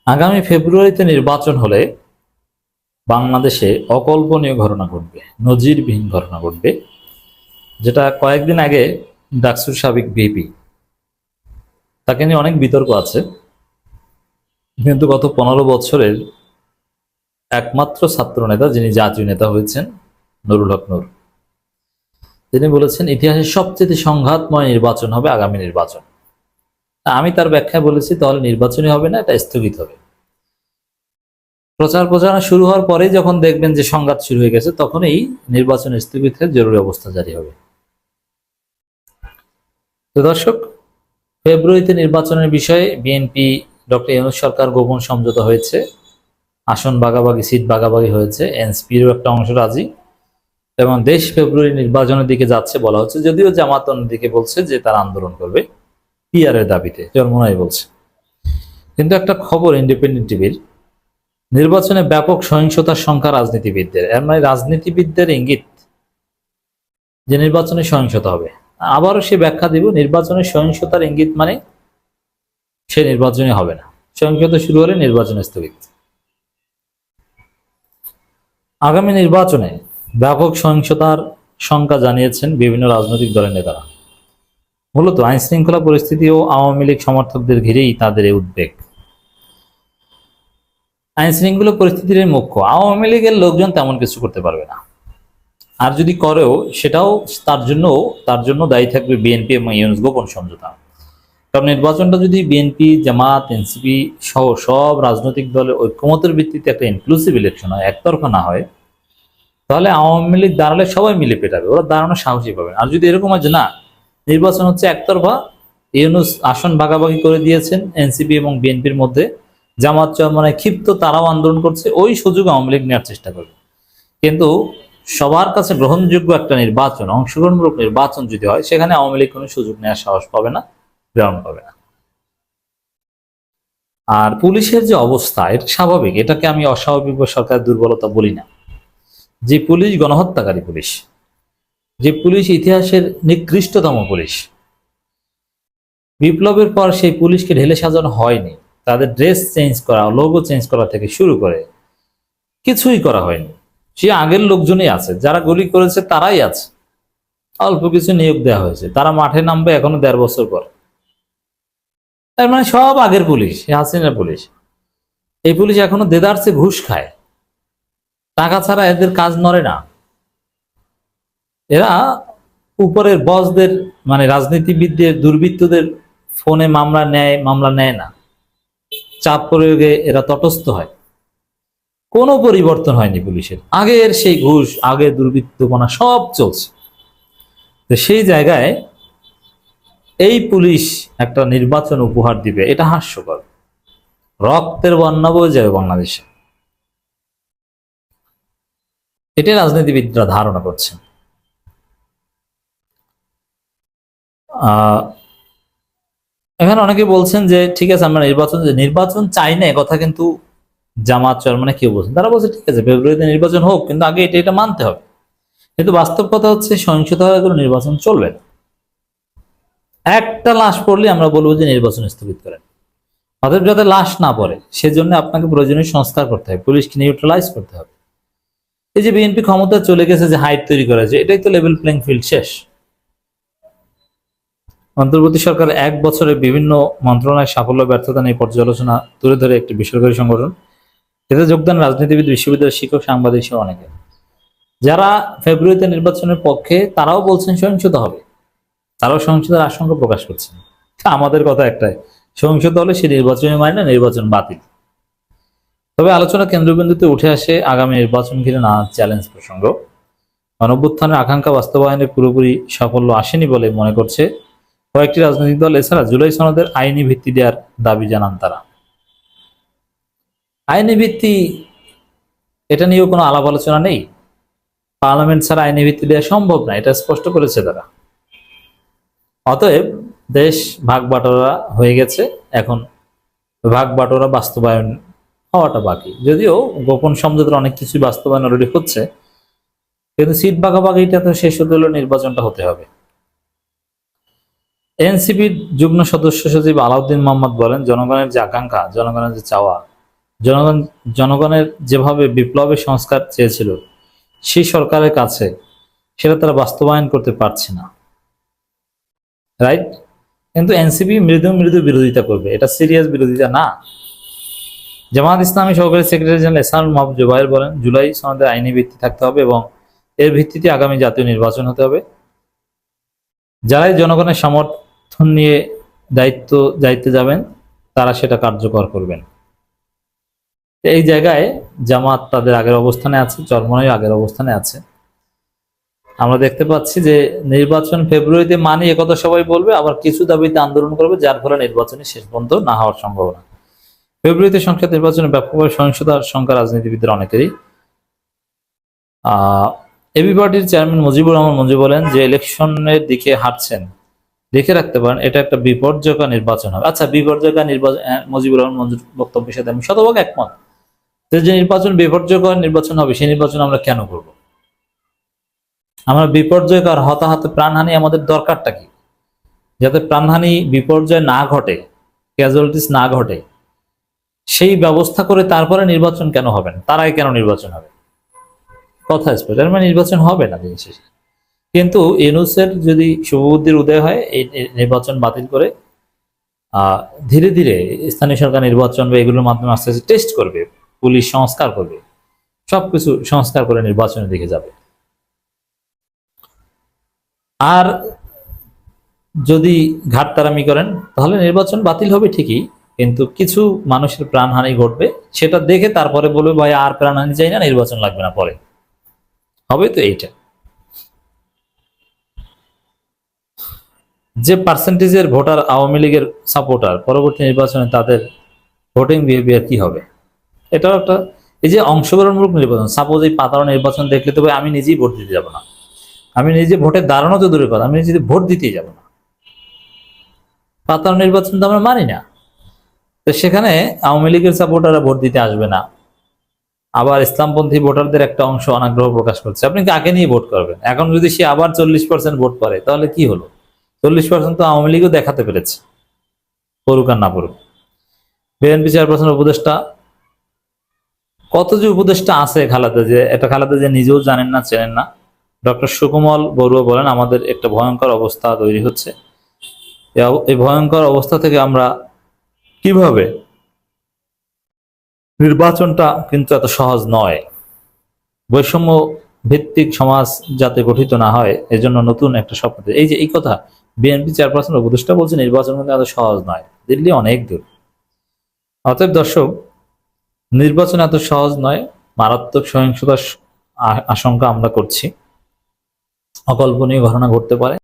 আগামী ফেব্রুয়ারিতে নির্বাচন হলে বাংলাদেশে অকল্পনীয় ঘটনা ঘটবে, নজিরবিহীন ঘটনা ঘটবে, যেটা কয়েকদিন আগে ডাকসুর সাবেক ভিপি, তাকে নিয়ে অনেক বিতর্ক আছে, কিন্তু গত 15 বছরের একমাত্র ছাত্র নেতা যিনি জাতীয় নেতা হয়েছেন, নুরুল হক নূর, তিনি বলেছেন ইতিহাসের সবচেয়ে সংঘাতময় নির্বাচন হবে আগামী নির্বাচন। আমি তার ব্যাখ্যায় বলেছি তাহলে নির্বাচনই হবে না, এটা স্থগিত হবে। প্রচার প্রচারণা শুরু হওয়ার পরেই যখন দেখবেন যে সংঘাত শুরু হয়ে গেছে, তখনই নির্বাচন স্থগিত হয়ে জরুরি অবস্থা জারি হবে। তো দর্শক, ফেব্রুয়ারিতে নির্বাচনের বিষয়ে বিএনপি ডক্টর ইউনূস সরকার গোপন সমঝোতা হয়েছে, আসন ভাগাভাগি, সিট ভাগাভাগি হয়েছে, এনসিপিরও একটা অংশ রাজি, এবং দেশ ফেব্রুয়ারি নির্বাচনের দিকে যাচ্ছে বলা হচ্ছে। যদিও জামাত অন্যদিকে বলছে যে তারা আন্দোলন করবে পিআর এর দাবিতে, চরমোনাই বলছে। কিন্তু একটা খবর ইন্ডিপেন্ডেন্ট টিভির, নির্বাচনে ব্যাপক সহিংসতার সংখ্যা রাজনীতিবিদদের, এর মানে রাজনীতিবিদদের ইঙ্গিত যে নির্বাচনে সহিংসতা হবে। আবারও সে ব্যাখ্যা দিব, নির্বাচনে সহিংসতার ইঙ্গিত মানে সে নির্বাচনই হবে না, সহিংসতা শুরু হলে নির্বাচন স্থগিত। আগামী নির্বাচনে ব্যাপক সহিংসতার শঙ্কা জানিয়েছেন বিভিন্ন রাজনৈতিক দলের নেতারা। মূলত আইন শৃঙ্খলা পরিস্থিতি ও আওয়ামী লীগ সমর্থকদের ঘিরেই তাদের এই উদ্বেগ। আইন শৃঙ্খলা পরিস্থিতির মুখ্য, আওয়ামী লীগের লোকজন তেমন কিছু করতে পারবে না, আর যদি করেও সেটাও তার জন্য দায়ী থাকবে বিএনপি এবং ইউনূস গোপন সমঝোতা। কারণ নির্বাচনটা যদি বিএনপি, জামাত, এনসিপি সহ সব রাজনৈতিক দলের ঐক্যমতের ভিত্তিতে একটা ইনক্লুসিভ ইলেকশন হয়, একতরফা না হয়, তাহলে আওয়ামী লীগ দাঁড়ালে সবাই মিলে পেটাবে, ওরা দাঁড়ানোর সাহসই পাবে। আর যদি এরকম হয় যে না, নির্বাচন হচ্ছে একতরফা, ইউনূস আসন ভাগাভাগি করে দিয়েছেন এনসিপি এবং বিএনপির মধ্যে, জামাত চরমোনাই ক্ষিপ্ত, তারাও আন্দোলন করছে, ওই সুযোগ আওয়ামী লীগ নেওয়ার চেষ্টা করবে। কিন্তু সবার কাছে গ্রহণযোগ্য একটা নির্বাচন, অংশগ্রহণমূলক নির্বাচন যদি হয়, সেখানে আওয়ামী লীগ কোনো সুযোগ নেওয়ার সাহস পাবে না, গ্রহণ পাবে না। আর পুলিশের যে অবস্থা, এটা স্বাভাবিক, এটাকে আমি অস্বাভাবিক বা সরকারের দুর্বলতা বলি না। যে পুলিশ গণহত্যাকারী পুলিশ, যে পুলিশ ইতিহাসের নিকৃষ্টতম পুলিশ, বিপ্লবের পর সেই পুলিশকে ঢেলে সাজানো হয়নি, তাদের ড্রেস চেঞ্জ করা, লোগো চেঞ্জ করা থেকে শুরু করে কিছুই করা হয়নি। সে আগের লোকজনই আছে, যারা গুলি করেছে তারাই আছে, অল্প কিছু নিয়োগ দেওয়া হয়েছে, তারা মাঠে নামবে এখনো 1.5 বছর পর। তার মানে সব আগের পুলিশ, হাসিনার পুলিশ। এই পুলিশ এখনো দেদারসে ঘুষ খায়, টাকা ছাড়া এদের কাজ নড়ে না। এরা উপরের বসদের, মানে রাজনীতিবিদদের, দুর্বৃত্তদের ফোনে মামলা নেয় না, চাপ প্রয়োগে এরা তটস্থ হয়। কোনো পরিবর্তন হয়নি পুলিশের, আগের সেই ঘুষ, আগের দুর্বৃত্তপনা সব চলছে। তো সেই জায়গায় এই পুলিশ একটা নির্বাচন উপহার দিবে, এটা হাস্যকর। রক্তের বন্যা বয়ে যাবে বাংলাদেশে, এটাই রাজনীতিবিদরা ধারণা করছেন। এখানে অনেকে বলছেন যে ঠিক আছে, আমরা নির্বাচন চাই না, কথা কিন্তু জামাত চরমোনাই কেউ বলছেন, তারা বলছে ঠিক আছে ফেব্রুয়ারিতে নির্বাচন হোক, কিন্তু আগে এটা মানতে হবে। কিন্তু বাস্তব কথা হচ্ছে সহিংসতা হয়ে কোনো নির্বাচন চলবে না। একটা লাশ পড়লে আমরা বলবো যে নির্বাচন স্থগিত করেন। অতএব যাতে লাশ না পড়ে, সেজন্য আপনাকে প্রয়োজনীয় সংস্কার করতে হবে, পুলিশকে নিউট্রালাইজ করতে হবে। এই যে বিএনপি ক্ষমতা চলে গেছে, যে হাইট তৈরি করেছে, এটাই তো লেভেল প্লেইং ফিল্ড শেষ। অন্তর্বর্তী সরকার 1 বছরে বিভিন্ন মন্ত্রণালয়ের সাফল্য ব্যর্থতা নিয়ে পর্যালোচনা তুলে ধরে একটি বেসরকারি সংগঠন, এতে যোগদান রাজনীতিবিদ, বিশ্ববিদ্যালয়ের শিক্ষক, সাংবাদিক সহ অনেকে। যারা ফেব্রুয়ারিতে নির্বাচনের পক্ষে, তারাও বলছেন সহিংসতা হবে, তারাও সহিংসতার আশঙ্কা প্রকাশ করছেন। আমাদের কথা একটাই, সহিংসতা হলে সে নির্বাচনী মানে না, নির্বাচন বাতিল। তবে আলোচনা কেন্দ্রবিন্দুতে উঠে আসে আগামী নির্বাচন ঘিরে নানা চ্যালেঞ্জ প্রসঙ্গ। গণঅভ্যুত্থানের আকাঙ্ক্ষা বাস্তবায়নে পুরোপুরি সাফল্য আসেনি বলে মনে করছে কয়েকটি রাজনৈতিক দল। এছাড়া জুলাই সনদের আইনি ভিত্তি দেওয়ার দাবি জানান তারা। আইনি ভিত্তি, এটা নিয়েও কোনো আলাপ আলোচনা নেই, পার্লামেন্ট ছাড়া আইনি ভিত্তি দেওয়া সম্ভব না, এটা স্পষ্ট করেছে তারা। অতএব দেশ ভাগ বাটোয়ারা হয়ে গেছে, এখন ভাগ বাটোয়ারা বাস্তবায়ন হওয়াটা বাকি। যদিও গোপন সমঝোতার অনেক কিছু বাস্তবায়ন অলরেডি হচ্ছে, কিন্তু সিট ভাগাভাগিটা তো শেষ হতে হলে নির্বাচনটা হতে হবে। এনসিপির যুগ্ম সদস্য সচিব আলাউদ্দিন মোহাম্মদ বলেন, জনগণের যে আকাঙ্ক্ষা, জনগণের যে চাওয়া, জনগণ জনগণের যেভাবে বিপ্লবের সংস্কার চেয়েছিল সেই সরকারের কাছে সেটা তারা বাস্তবায়ন করতে পারছে না, রাইট? কিন্তু এনসিপি মৃদু মৃদু বিরোধিতা করবে, এটা সিরিয়াস বিরোধিতা না। জামায়াত ইসলামী সহকারী সেক্রেটারি জেনারেল এহসানুল মাহমুদ জুবায়ের বলেন, জুলাই সনদের আইনি ভিত্তি থাকতে হবে এবং এর ভিত্তিতে আগামী জাতীয় নির্বাচন হতে হবে। যারাই জনগণের সমর্থন নিয়ে দায়িত্বে যাবেন তারা সেটা কার্যকর করবেন। এই জায়গায় জামাত তাদের আগের অবস্থানে আছে, চরমনাই আগের অবস্থানে আছে। আমরা দেখতে পাচ্ছি যে নির্বাচন ফেব্রুয়ারিতে মানি একথা সবাই বলবে, আবার কিছু দাবিতে আন্দোলন করবে, যার ফলে নির্বাচনে শেষ পর্যন্ত না হওয়ার সম্ভাবনা। ফেব্রুয়ারিতে সংসদ নির্বাচনে ব্যাপকভাবে সহিংসতার সংখ্যা রাজনীতিবিদদের অনেকেরই। এবি পার্টির চেয়ারম্যান মুজিবুর রহমান মঞ্জু বলেন যে ইলেকশনের দিকে হাঁটছেন, দেখে রাখতে পারেন এটা একটা বিপর্যয়কর নির্বাচন হবে। আচ্ছা, বিপর্যয়কর নির্বাচন, মুজিবুর রহমান মঞ্জুর বক্তব্যের সাথে আমি শতভাগ একমত। যে নির্বাচন বিপর্যয়কর নির্বাচন হবে সেই নির্বাচন আমরা কেন করব? আমরা বিপর্যয়কর হতাহত প্রাণহানি আমাদের দরকারটা কি? যাতে প্রাণহানি বিপর্যয় না ঘটে, ক্যাজুয়ালিটিস না ঘটে, সেই ব্যবস্থা করে তারপরে নির্বাচন কেন হবে না? তার আগে কেন নির্বাচন হবে? কথা স্পষ্ট, মানে নির্বাচন হবে না দিন শেষে। কিন্তু ইউনূসের যদি শুভবুদ্ধির উদয় হয়, এই নির্বাচন বাতিল করে ধীরে ধীরে স্থানীয় সরকার নির্বাচন বা এগুলোর মাধ্যমে আস্তে আস্তে টেস্ট করবে, পুলিশ সংস্কার করবে, সবকিছু সংস্কার করে নির্বাচনের দিকে যাবে। আর যদি ঘাটতারামি করেন তাহলে নির্বাচন বাতিল হবে ঠিকই, কিন্তু কিছু মানুষের প্রাণহানি ঘটবে, সেটা দেখে তারপরে বলবে ভাই আর প্রাণহানি চাই না, নির্বাচন লাগবে না, পরে হবে। তো এইটা যে পার্সেন্টেজের ভোটার আওয়ামী লীগের সাপোর্টার, পরবর্তী নির্বাচনে তাদের ভোটিং বিহেভিয়ার কি হবে? এটাও একটা, এই যে অংশগ্রহণমূলক নির্বাচন, সাপোজ এই পাতানো নির্বাচন দেখলে তো আমি নিজেই ভোট দিতে যাব না, আমি নিজে ভোটে দাঁড়ানো তো দূরের কথা, আমি নিজে ভোট দিতেই যাব না। পাতানো নির্বাচন তো আমরা মানি না। তো সেখানে আওয়ামী লীগের সাপোর্টাররা ভোট দিতে আসবে না, আবার ইসলামপন্থী ভোটারদের একটা অংশ অনাগ্রহ প্রকাশ করছে। আপনি কাকে নিয়ে ভোট করবেন? এখন যদি সে আবার 40% ভোট করে তাহলে কি হলো? 40% তো আওয়ামী লীগও দেখাতে পেরেছে, পড়ুক আর না পড়ুক। বিএনপি চেয়ারপারসন উপদেষ্টা, কত যে উপদেষ্টা আছে খালাদা, যে এটা খালাদা যে নিজেও জানেন না, চেনেন না। ডক্টর সুকমল বড়ুয়া বলেন, আমাদের একটা ভয়ঙ্কর অবস্থা তৈরি হচ্ছে, এই ভয়ঙ্কর অবস্থা থেকে আমরা কিভাবে, নির্বাচনটা কিন্তু এত সহজ নয়। বৈষম্য ভিত্তিক সমাজ যাতে গঠিত না হয় এজন্য নতুন একটা স্বপ্ন। এই যে এই কথা বিএনপি চেয়ারপারসন উপদেষ্টা বলছে, নির্বাচন কিন্তু এত সহজ নয়, দিল্লি অনেক দূর। অতএব দর্শক, নির্বাচন এত সহজ নয়, মারাত্মক সহিংসতার আশঙ্কা আমরা করছি, অকল্পনীয় ঘটনা ঘটতে পারে।